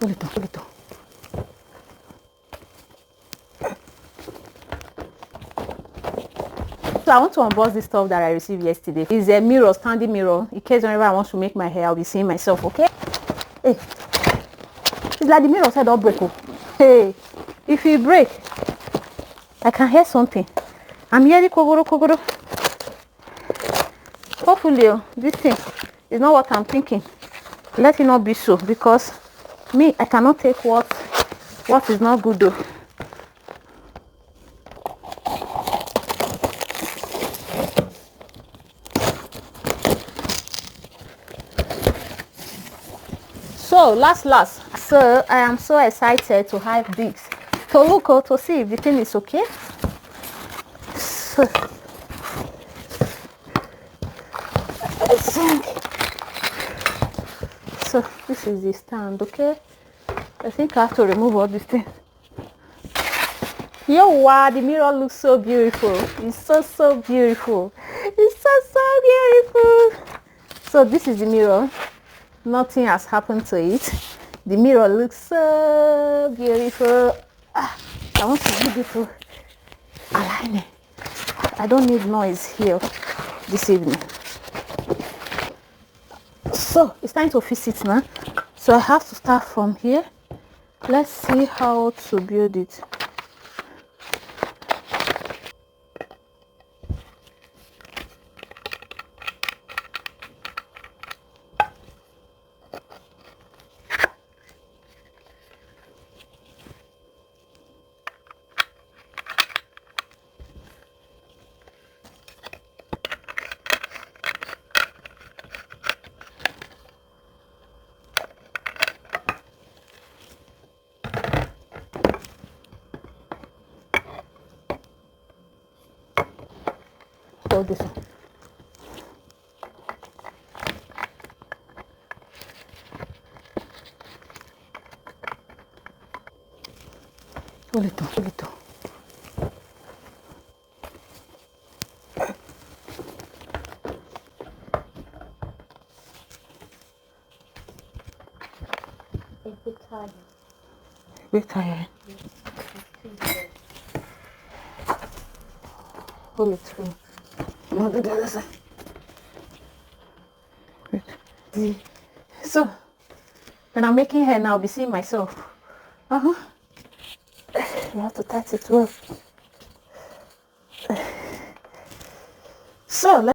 Hold it on, hold it on. So I want to unbox this stuff that I received yesterday. It's a mirror, standing mirror. In case whenever I want to make my hair, I'll be seeing myself, okay? Hey, it's like the mirror said don't break. Oh. Hey, if you break, I can hear something. I'm hearing kogoro kogoro. Hopefully, this thing is not what I'm thinking. Let it not be so, because me, I cannot take what is not good though. So last, so I am so excited to have this to look to see if the thing is okay. So this is the stand, okay? I think I have to remove all these things. Yo, wow, the mirror looks so beautiful. It's so beautiful. It's so beautiful. So this is the mirror. Nothing has happened to it. The mirror looks so beautiful. I want to be beautiful. Align it. I don't need noise here this evening. So it's time to fix it now. So I have to start from here. Let's see how to build it. Hold this one. Hold it on, hold it on. A bit tired. A bit tired. Pull it through. Now do the other side. Wait. So when I'm making hair now, I'll be seeing myself. You have to touch it well. So